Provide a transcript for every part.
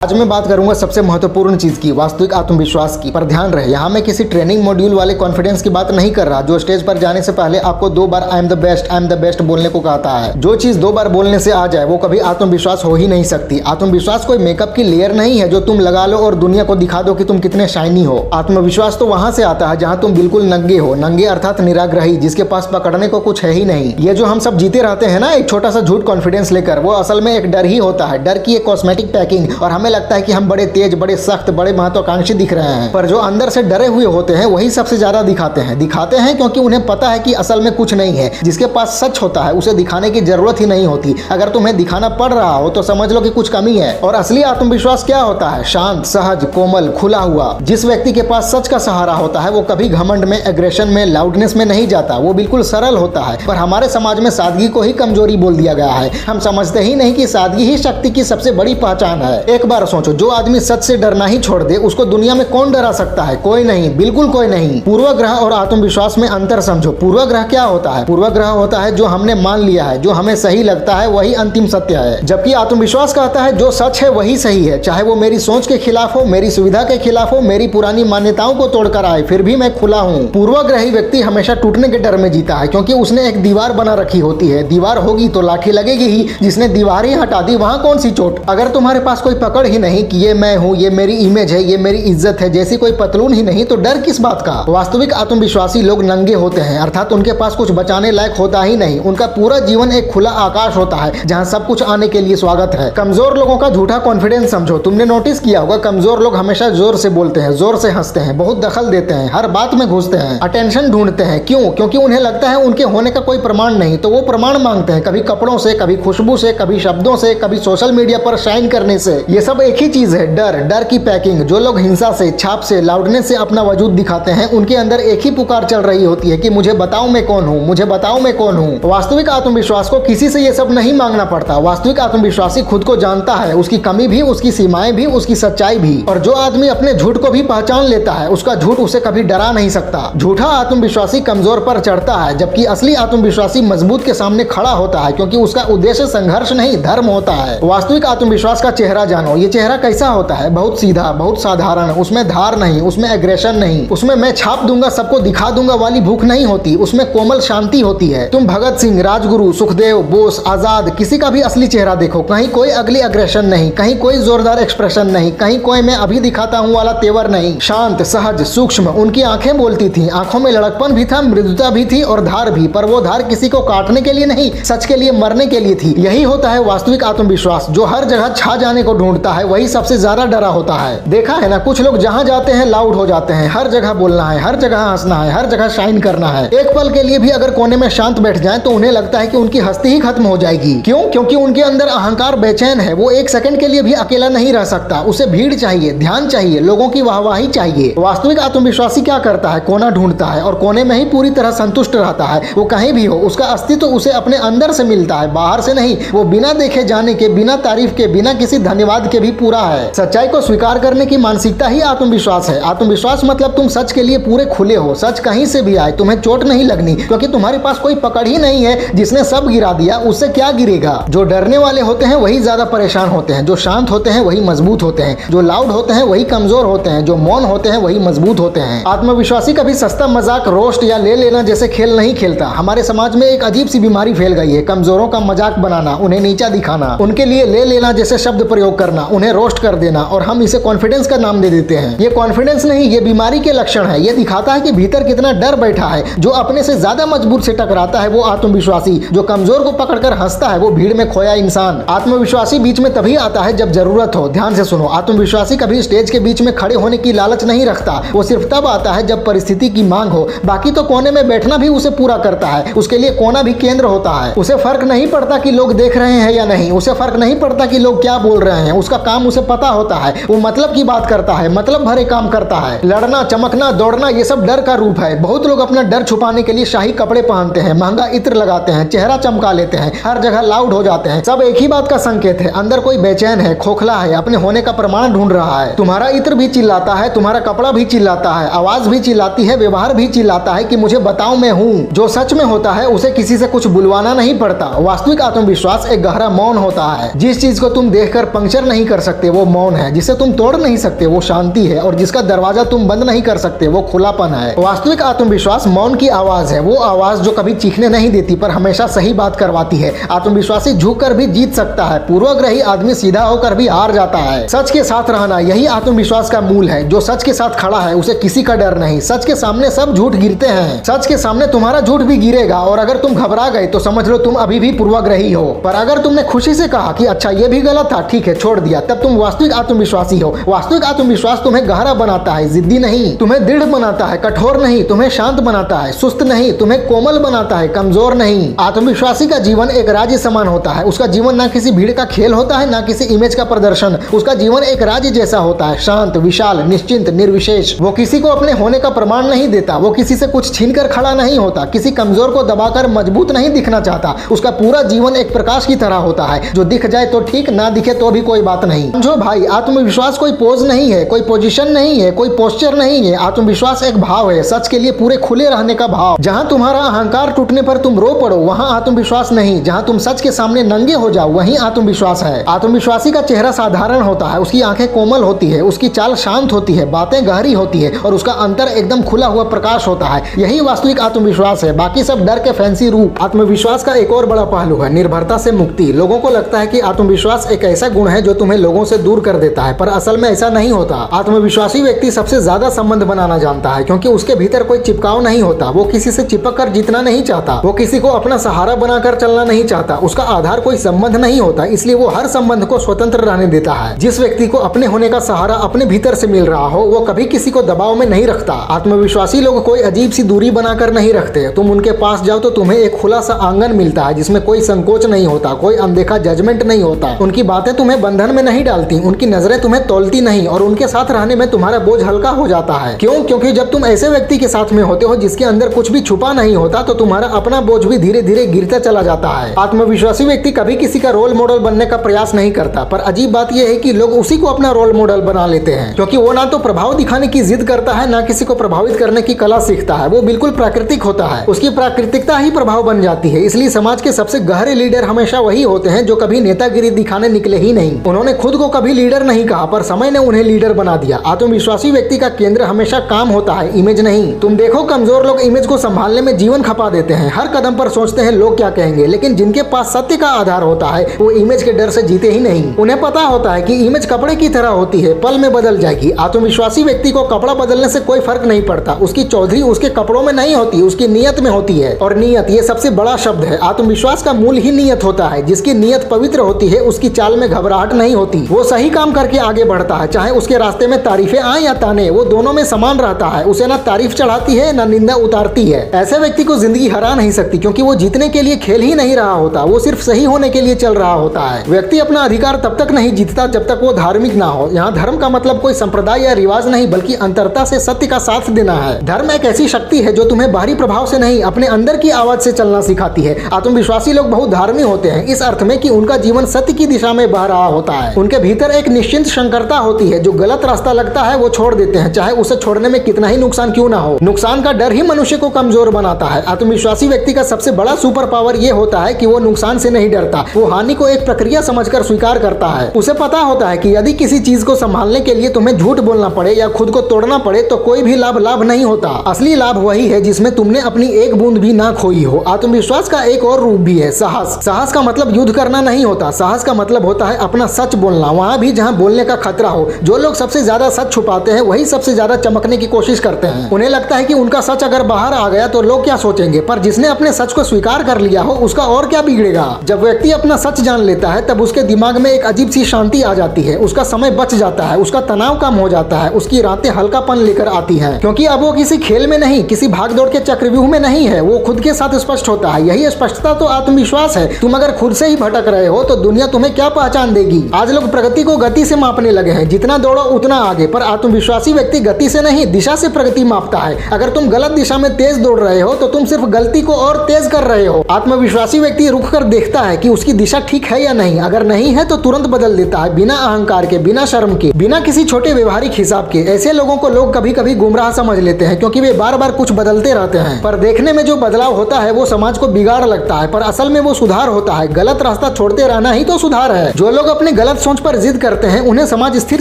आज मैं बात करूंगा सबसे महत्वपूर्ण चीज की, वास्तविक आत्मविश्वास की। पर ध्यान रहे, यहाँ मैं किसी ट्रेनिंग मॉड्यूल वाले कॉन्फिडेंस की बात नहीं कर रहा जो स्टेज पर जाने से पहले आपको 2 बार आई एम द बेस्ट बोलने को कहता है। जो चीज 2 बार बोलने से आ जाए वो कभी आत्मविश्वास हो ही नहीं सकती। आत्मविश्वास कोई मेकअप की लेयर नहीं है जो तुम लगा लो और दुनिया को दिखा दो कि तुम कितने शाइनी हो। आत्मविश्वास तो वहां से आता है जहाँ तुम बिल्कुल नंगे हो, नंगे अर्थात निराग्रही, जिसके पास पकड़ने को कुछ है ही नहीं। ये जो हम सब जीते रहते हैं ना एक छोटा सा झूठ कॉन्फिडेंस लेकर, वो असल में एक डर ही होता है। डर की एक कॉस्मेटिक पैकिंग, और हमें लगता है कि हम बड़े तेज, बड़े सख्त, बड़े महत्वाकांक्षी दिख रहे हैं। पर जो अंदर से डरे हुए होते हैं वही सबसे ज्यादा दिखाते हैं क्योंकि उन्हें पता है कि असल में कुछ नहीं है। जिसके पास सच होता है उसे दिखाने की जरूरत ही नहीं होती। अगर तुम्हें दिखाना पड़ रहा हो तो समझ लो कि कुछ कमी है। और असली आत्मविश्वास क्या होता है? शांत, सहज, कोमल, खुला हुआ। जिस व्यक्ति के पास सच का सहारा होता है वो कभी घमंड में, एग्रेशन में, लाउडनेस में नहीं जाता। वो बिल्कुल सरल होता है। पर हमारे समाज में सादगी को ही कमजोरी बोल दिया गया है। हम समझते ही नहीं कि सादगी ही शक्ति की सबसे बड़ी पहचान है। एक बार सोचो, जो आदमी सच से डरना ही छोड़ दे उसको दुनिया में कौन डरा सकता है? कोई नहीं, बिल्कुल कोई नहीं। पूर्वाग्रह और आत्मविश्वास में अंतर समझो। पूर्वाग्रह क्या होता है? पूर्वाग्रह होता है जो हमने मान लिया है, जो हमें सही लगता है वही अंतिम सत्य है। जबकि आत्मविश्वास कहता है जो सच है वही सही है, चाहे वो मेरी सोच के खिलाफ हो, मेरी सुविधा के खिलाफ हो, मेरी पुरानी मान्यताओं को तोड़कर आए, फिर भी मैं खुला हूँ। पूर्वाग्रही व्यक्ति हमेशा टूटने के डर में जीता है क्योंकि उसने एक दीवार बना रखी होती है। दीवार होगी तो लाठी लगेगी ही। जिसने दीवार ही हटा दी वहां कौन सी चोट? अगर तुम्हारे पास कोई पकड़ ही नहीं कि ये मैं हूँ, ये मेरी इमेज है, ये मेरी इज्जत है, जैसी कोई पतलून ही नहीं, तो डर किस बात का? वास्तविक आत्मविश्वासी लोग नंगे होते हैं, अर्थात उनके पास कुछ बचाने लायक होता ही नहीं। उनका पूरा जीवन एक खुला आकाश होता है जहां सब कुछ आने के लिए स्वागत है। कमजोर लोगों का झूठा कॉन्फिडेंस समझो। तुमने नोटिस किया होगा, कमजोर लोग हमेशा जोर से बोलते हैं, जोर से हंसते हैं, बहुत दखल देते हैं, हर बात में घुसते हैं, अटेंशन ढूंढते हैं। क्यों? क्योंकि उन्हें लगता है उनके होने का कोई प्रमाण नहीं, तो वो प्रमाण मांगते हैं, कभी कपड़ों से, कभी खुशबू से, कभी शब्दों से, कभी सोशल मीडिया पर शाइन करने से। ये सब एक ही चीज है, डर। डर की पैकिंग। जो लोग हिंसा से, छाप से, लाउडनेस से अपना वजूद दिखाते हैं उनके अंदर एक ही पुकार चल रही होती है कि मुझे बताओ मैं कौन हूँ, मुझे बताओ मैं कौन हूँ। वास्तविक आत्मविश्वास को किसी से ये सब नहीं मांगना पड़ता। वास्तविक आत्मविश्वासी खुद को जानता है, उसकी कमी भी, उसकी सीमाएं भी, उसकी सच्चाई भी। और जो आदमी अपने झूठ को भी पहचान लेता है उसका झूठ उसे कभी डरा नहीं सकता। झूठा आत्मविश्वासी कमजोर पर चढ़ता है, जबकि असली आत्मविश्वासी मजबूत के सामने खड़ा होता है क्योंकि उसका उद्देश्य संघर्ष नहीं, धर्म होता है। वास्तविक आत्मविश्वास का चेहरा जानो। ये चेहरा कैसा होता है? बहुत सीधा, बहुत साधारण। उसमें धार नहीं, उसमें एग्रेशन नहीं, उसमें मैं छाप दूंगा, सबको दिखा दूंगा वाली भूख नहीं होती। उसमें कोमल शांति होती है। तुम भगत सिंह, राजगुरु, सुखदेव, बोस, आजाद, किसी का भी असली चेहरा देखो, कहीं कोई अगली अग्रेशन नहीं, कहीं कोई जोरदार एक्सप्रेशन नहीं, कहीं कोई मैं अभी दिखाता हूँ वाला तेवर नहीं। शांत, सहज, सूक्ष्म। उनकी आंखें बोलती थी, आंखों में लड़कपन भी था, मृदुता भी थी और धार भी, पर वो धार किसी को काटने के लिए नहीं, सच के लिए मरने के लिए थी। यही होता है वास्तविक आत्मविश्वास। जो हर जगह छा जाने को ढूंढता है वही सबसे ज्यादा डरा होता है। देखा है ना, कुछ लोग जहां जाते हैं लाउड हो जाते हैं, हर जगह बोलना है, हर जगह हंसना है, हर जगह शाइन करना है। एक पल के लिए भी अगर कोने में शांत बैठ जाएं तो उन्हें लगता है कि उनकी हस्ती ही खत्म हो जाएगी। क्यों? क्योंकि उनके अंदर अहंकार बेचैन है। वो एक सेकंड के लिए भी अकेला नहीं रह सकता। उसे भीड़ चाहिए, ध्यान चाहिए, लोगों की वाहवाही चाहिए। वास्तविक आत्मविश्वासी क्या करता है? कोना ढूंढता है और कोने में ही पूरी तरह संतुष्ट रहता है। वो कहीं भी हो, उसका अस्तित्व उसे अपने अंदर से मिलता है, बाहर से नहीं। वो बिना देखे जाने के, बिना तारीफ के, बिना किसी धन्यवाद के भी पूरा है। सच्चाई को स्वीकार करने की मानसिकता ही आत्मविश्वास है। आत्मविश्वास मतलब तुम सच के लिए पूरे खुले हो। सच कहीं से भी आए तुम्हें चोट नहीं लगनी क्योंकि तुम्हारे पास कोई पकड़ ही नहीं है। जिसने सब गिरा दिया उससे क्या गिरेगा? जो डरने वाले होते हैं वही ज्यादा परेशान होते हैं, जो शांत होते हैं वही मजबूत होते हैं, जो लाउड होते हैं वही कमजोर होते हैं, जो मौन होते हैं वही मजबूत होते हैं। आत्मविश्वासी कभी सस्ता मजाक, रोस्ट या ले लेना जैसे खेल नहीं खेलता। हमारे समाज में एक अजीब सी बीमारी फैल गई है, कमजोरों का मजाक बनाना, उन्हें नीचा दिखाना, उनके लिए ले लेना जैसे शब्द प्रयोग करना, उन्हें रोस्ट कर देना, और हम इसे कॉन्फिडेंस का नाम दे देते हैं। ये कॉन्फिडेंस नहीं, ये बीमारी के लक्षण है। ये दिखाता है कि भीतर कितना डर बैठा है। जो अपने से ज्यादा मजबूत से टकराता है वो आत्मविश्वासी, जो कमजोर को पकड़कर हंसता है वो भीड़ में खोया इंसान। आत्मविश्वासी बीच में तभी आता है जब जरूरत हो। ध्यान से सुनो, आत्मविश्वासी कभी स्टेज के बीच में खड़े होने की लालच नहीं रखता। वो सिर्फ तब आता है जब परिस्थिति की मांग हो। बाकी तो कोने में बैठना भी उसे पूरा करता है। उसके लिए कोना भी केंद्र होता है। उसे फर्क नहीं पड़ता कि लोग देख रहे हैं या नहीं, उसे फर्क नहीं पड़ता कि लोग क्या बोल रहे हैं। उसका काम उसे पता होता है। वो मतलब की बात करता है, मतलब भरे काम करता है। लड़ना, चमकना, दौड़ना ये सब डर का रूप है। बहुत लोग अपना डर छुपाने के लिए शाही कपड़े पहनते हैं, महंगा इत्र लगाते हैं, चेहरा चमका लेते हैं, हर जगह लाउड हो जाते हैं। सब एक ही बात का संकेत है, अंदर कोई बेचैन है, खोखला है, अपने होने का प्रमाण ढूंढ रहा है। तुम्हारा इत्र भी चिल्लाता है, तुम्हारा कपड़ा भी चिल्लाता है, आवाज भी चिल्लाती है, व्यवहार भी चिल्लाता है कि मुझे बताओ मैं हूँ। जो सच में होता है उसे किसी से कुछ बुलवाना नहीं पड़ता। वास्तविक आत्मविश्वास एक गहरा मौन होता है। जिस चीज को तुम देखकर पंक्चर नहीं कर सकते वो मौन है, जिसे तुम तोड़ नहीं सकते वो शांति है, और जिसका दरवाजा तुम बंद नहीं कर सकते वो खुलापन है। वास्तविक आत्मविश्वास मौन की आवाज है, वो आवाज जो कभी चीखने नहीं देती पर हमेशा सही बात करवाती है। आत्मविश्वासी झुक कर भी जीत सकता है, पूर्वाग्रही आदमी सीधा होकर भी हार जाता है। सच के साथ रहना यही आत्मविश्वास का मूल है। जो सच के साथ खड़ा है उसे किसी का डर नहीं। सच के सामने सब झूठ गिरते हैं, सच के सामने तुम्हारा झूठ भी गिरेगा, और अगर तुम घबरा गए तो समझ लो तुम अभी भी पूर्वाग्रही हो। पर अगर तुमने खुशी से कहा कि अच्छा ये भी गलत था, ठीक है छोड़ दिया, तब तुम वास्तविक आत्मविश्वासी हो। वास्तविक आत्मविश्वास तुम्हें गहरा बनाता है, जिद्दी नहीं, तुम्हें दृढ़ बनाता है, कठोर नहीं, तुम्हें शांत बनाता है, सुस्त नहीं, तुम्हें कोमल बनाता है, कमजोर नहीं। आत्मविश्वासी का जीवन एक राज्य समान होता है। उसका जीवन ना किसी भीड़ का खेल होता है, ना किसी इमेज का प्रदर्शन। उसका जीवन एक राज्य जैसा होता है, शांत, विशाल, निश्चिंत, निर्विशेष। वो किसी को अपने होने का प्रमाण नहीं देता, वो किसी से कुछ छीन कर खड़ा नहीं होता, किसी कमजोर को दबाकर मजबूत नहीं दिखना चाहता। उसका पूरा जीवन एक प्रकाश की तरह होता है, जो दिख जाए तो ठीक, ना दिखे तो भी कोई बात नहीं। समझो भाई, आत्मविश्वास कोई पोज नहीं है, कोई पोजीशन नहीं है, कोई पोस्चर नहीं है। आत्मविश्वास एक भाव है, सच के लिए पूरे खुले रहने का भाव। जहां तुम्हारा अहंकार टूटने पर तुम रो पड़ो वहां आत्मविश्वास नहीं, जहां तुम सच के सामने नंगे हो जाओ वहीं आत्मविश्वास है। आत्मविश्वासी का चेहरा साधारण होता है, उसकी आंखें कोमल होती है, उसकी चाल शांत होती है, बातें गहरी होती है, और उसका अंतर एकदम खुला हुआ प्रकाश होता है। यही वास्तविक आत्मविश्वास है, बाकी सब डर के फैंसी रूप। आत्मविश्वास का एक और बड़ा पहलू है निर्भरता से मुक्ति। लोगों को लगता है कि आत्मविश्वास एक ऐसा गुण है जो तुम्हें लोगों से दूर कर देता है, पर असल में ऐसा नहीं होता। आत्मविश्वासी व्यक्ति सबसे ज्यादा संबंध बनाना जानता है, क्योंकि उसके भीतर कोई चिपकाव नहीं होता। वो किसी से चिपक कर जीतना नहीं चाहता, वो किसी को अपना सहारा बनाकर चलना नहीं चाहता। उसका आधार कोई संबंध नहीं होता, इसलिए वो हर संबंध को स्वतंत्र रहने देता है। जिस व्यक्ति को अपने होने का सहारा अपने भीतर से मिल रहा हो वो कभी किसी को दबाव में नहीं रखता। आत्मविश्वासी लोग कोई अजीब सी दूरी बनाकर नहीं रखते। तुम उनके पास जाओ तो तुम्हें एक खुला सा आंगन मिलता है, जिसमें कोई संकोच नहीं होता, कोई अनदेखा जजमेंट नहीं होता। उनकी बातें तुम्हें बंधन में नहीं डालती, उनकी नजरें तुम्हें तोलती नहीं, और उनके साथ रहने में तुम्हारा बोझ हल्का हो जाता है। क्यों? क्योंकि जब तुम ऐसे व्यक्ति के साथ में होते हो जिसके अंदर कुछ भी छुपा नहीं होता, तो तुम्हारा अपना बोझ भी धीरे धीरे गिरता चला जाता है। आत्मविश्वासी व्यक्ति कभी किसी का रोल मॉडल बनने का प्रयास नहीं करता, पर अजीब बात यह है कि लोग उसी को अपना रोल मॉडल बना लेते हैं, क्योंकि वो ना तो प्रभाव दिखाने की जिद करता है, ना किसी को प्रभावित करने की कला सीखता है। वो बिल्कुल प्राकृतिक होता है, उसकी प्राकृतिकता ही प्रभाव बन जाती है। इसलिए समाज के सबसे गहरे लीडर हमेशा वही होते हैं जो कभी नेतागिरी दिखाने निकले ही नहीं। उन्होंने खुद को कभी लीडर नहीं कहा, पर समय ने उन्हें लीडर बना दिया। आत्मविश्वासी व्यक्ति का केंद्र हमेशा काम होता है, इमेज नहीं। तुम देखो, कमजोर लोग इमेज को संभालने में जीवन खपा देते हैं, हर कदम पर सोचते हैं लोग क्या कहेंगे, लेकिन जिनके पास सत्य का आधार होता है वो इमेज के डर से जीते ही नहीं। उन्हें पता होता है कि इमेज कपड़े की तरह होती है, पल में बदल जाएगी। आत्मविश्वासी व्यक्ति को कपड़ा बदलने से कोई फर्क नहीं पड़ता, उसकी चौधरी उसके कपड़ों में नहीं होती, उसकी नियत में होती है। और नियत ये सबसे बड़ा शब्द है। आत्मविश्वास का मूल ही नियत होता है। जिसकी नियत पवित्र होती है उसकी चाल में घबराहट नहीं होती, वो सही काम करके आगे बढ़ता है, चाहे उसके रास्ते में तारीफें आए या ताने, वो दोनों में समान रहता है। उसे ना तारीफ चढ़ाती है ना निंदा उतारती है। ऐसे व्यक्ति को जिंदगी हरा नहीं सकती, क्योंकि वो जीतने के लिए खेल ही नहीं रहा होता, वो सिर्फ सही होने के लिए चल रहा होता है। व्यक्ति अपना अधिकार तब तक नहीं जीतता जब तक वो धार्मिक ना हो। यहाँ धर्म का मतलब कोई संप्रदाय या रिवाज नहीं, बल्कि अंतरता से सत्य का साथ देना है। धर्म एक ऐसी शक्ति है जो तुम्हें बाहरी प्रभाव से नहीं, अपने अंदर की आवाज से चलना सिखाती है। आत्मविश्वासी लोग बहुत धार्मिक होते हैं, इस अर्थ में कि उनका जीवन सत्य की दिशा में बह रहा होता है। उनके भीतर एक निश्चिंत शंकरता होती है। जो गलत रास्ता लगता है वो छोड़ देते हैं, चाहे उसे छोड़ने में कितना ही नुकसान क्यों ना हो। नुकसान का डर ही मनुष्य को कमजोर बनाता है। आत्मविश्वासी व्यक्ति का सबसे बड़ा सुपर पावर ये होता है कि वो नुकसान से नहीं डरता, वो हानि को एक प्रक्रिया समझकर स्वीकार करता है। उसे पता होता है कि यदि किसी चीज को संभालने के लिए तुम्हें झूठ बोलना पड़े या खुद को तोड़ना पड़े तो कोई भी लाभ नहीं होता। असली लाभ वही है जिसमें तुमने अपनी एक बूंद भी ना खोई हो। आत्मविश्वास का एक और रूप भी है, साहस। साहस का मतलब युद्ध करना नहीं होता, साहस का मतलब होता है अपना सच बोलना, वहां भी जहां बोलने का खतरा हो। जो लोग सबसे ज्यादा सच छुपाते हैं वही सबसे ज्यादा चमकने की कोशिश करते हैं। उन्हें लगता है कि उनका सच अगर बाहर आ गया तो लोग क्या सोचेंगे, पर जिसने अपने सच को स्वीकार कर लिया हो उसका और क्या बिगड़ेगा। जब व्यक्ति अपना सच जान लेता है तब उसके दिमाग में एक अजीब सी शांति आ जाती है, उसका समय बच जाता है, उसका तनाव कम हो जाता है, उसकी रातें हल्कापन लेकर आती हैं, क्योंकि अब वो किसी खेल में नहीं, किसी भागदौड़ के चक्रव्यूह में नहीं है, वो खुद के साथ स्पष्ट होता है। यही स्पष्टता तो आत्मविश्वास है। तुम अगर खुद से ही भटक रहे हो तो दुनिया तुम्हें क्या पहचान देगी। आज लोग प्रगति को गति से मापने लगे हैं, जितना दौड़ो उतना आगे, पर आत्मविश्वासी व्यक्ति गति से नहीं दिशा से प्रगति मापता है। अगर तुम गलत दिशा में तेज दौड़ रहे हो तो तुम सिर्फ गलती को और तेज कर रहे हो। आत्मविश्वासी व्यक्ति रुक कर देखता है कि उसकी दिशा ठीक है या नहीं, अगर नहीं है तो तुरंत बदल देता है, बिना अहंकार के, बिना शर्म के, बिना किसी छोटे व्यवहारिक हिसाब के। ऐसे लोगों को लोग कभी कभी गुमराह समझ लेते हैं, क्योंकि वे बार बार कुछ बदलते रहते हैं, पर देखने में जो बदलाव होता है वो समाज को बिगाड़ लगता है, पर असल में वो सुधार होता है। गलत रास्ता छोड़ते रहना ही तो सुधार है। जो लोग अपने गलत गलत सोच पर जिद करते हैं उन्हें समाज स्थिर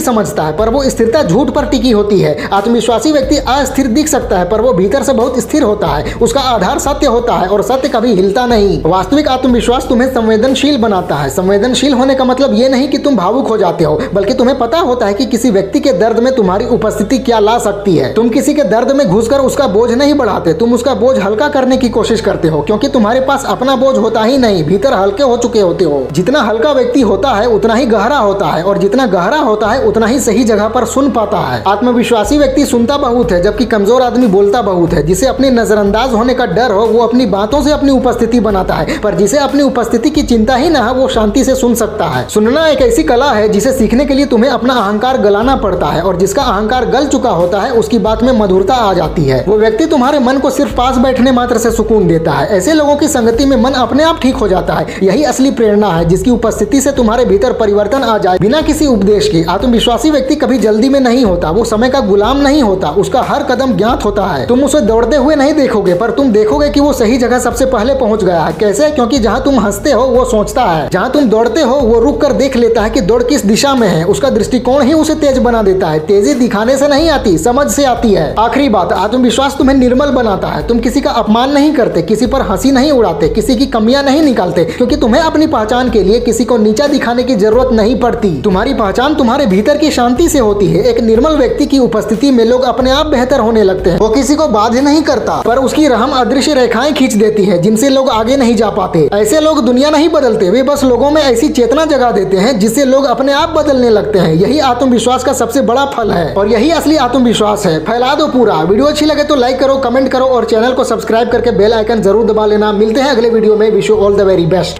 समझता है, पर वो स्थिरता झूठ पर टिकी होती है। आत्मविश्वासी व्यक्ति अस्थिर दिख सकता है, पर वो भीतर से बहुत स्थिर होता है। उसका आधार सत्य होता है और सत्य कभी हिलता नहीं। वास्तविक आत्मविश्वास तुम्हें संवेदनशील बनाता है। संवेदनशील होने का मतलब ये नहीं कि तुम भावुक हो जाते हो, बल्कि तुम्हें पता होता है कि किसी व्यक्ति के दर्द में तुम्हारी उपस्थिति क्या ला सकती है। तुम किसी के दर्द में घुसकर उसका बोझ नहीं बढ़ाते, तुम उसका बोझ हल्का करने की कोशिश करते हो, क्योंकि तुम्हारे पास अपना बोझ होता ही नहीं, भीतर हल्के हो चुके होते हो। जितना हल्का व्यक्ति होता है उतना ही गहरा होता है, और जितना गहरा होता है उतना ही सही जगह पर सुन पाता है। आत्मविश्वासी व्यक्ति सुनता बहुत है, जबकि कमजोर आदमी बोलता बहुत है। जिसे अपनी नजरअंदाज होने का डर हो वो अपनी बातों से अपनी उपस्थिति बनाता है, पर जिसे अपनी उपस्थिति की चिंता ही ना हो वो शांति से सुन सकता है। सुनना एक ऐसी कला है जिसे सीखने के लिए तुम्हें अपना अहंकार गलाना पड़ता है, और जिसका अहंकार गल चुका होता है उसकी बात में मधुरता आ जाती है। वो व्यक्ति तुम्हारे मन को सिर्फ पास बैठने मात्र से सुकून देता है। ऐसे लोगों की संगति में मन अपने आप ठीक हो जाता है। यही असली प्रेरणा है, जिसकी उपस्थिति से तुम्हारे भीतर परिवर्तन आ जाए बिना किसी उपदेश के। आत्मविश्वासी व्यक्ति कभी जल्दी में नहीं होता, वो समय का गुलाम नहीं होता, उसका हर कदम ज्ञात होता है। तुम उसे दौड़ते हुए नहीं देखोगे, पर तुम देखोगे कि वो सही जगह सबसे पहले पहुंच गया है। कैसे? क्योंकि जहां तुम हंसते हो वो सोचता है, जहां तुम दौड़ते हो वो रुक कर देख लेता है कि दौड़ किस दिशा में है। उसका दृष्टिकोण ही उसे तेज बना देता है। तेजी दिखाने से नहीं आती, समझ से आती है। आखिरी बात, आत्मविश्वास तुम्हें निर्मल बनाता है। तुम किसी का अपमान नहीं करते, किसी पर हंसी नहीं उड़ाते, किसी की कमियां नहीं निकालते, क्योंकि तुम्हें अपनी पहचान के लिए किसी को नीचा दिखाने की जरूरत नहीं पड़ती। तुम्हारी पहचान तुम्हारे भीतर की शांति से होती है। एक निर्मल व्यक्ति की उपस्थिति में लोग अपने आप बेहतर होने लगते हैं। वो किसी को बाध्य नहीं करता, पर उसकी रहम अदृश्य रेखाएं खींच देती है जिनसे लोग आगे नहीं जा पाते। ऐसे लोग दुनिया नहीं बदलते, वे बस लोगों में ऐसी चेतना जगा देते हैं जिससे लोग अपने आप बदलने लगते हैं। यही आत्मविश्वास का सबसे बड़ा फल है, और यही असली आत्मविश्वास है। फैला दो पूरा। वीडियो अच्छी लगे तो लाइक करो, कमेंट करो और चैनल को सब्सक्राइब करके बेल आइकन जरूर दबा लेना। मिलते हैं अगले वीडियो में। Wish you all the very best.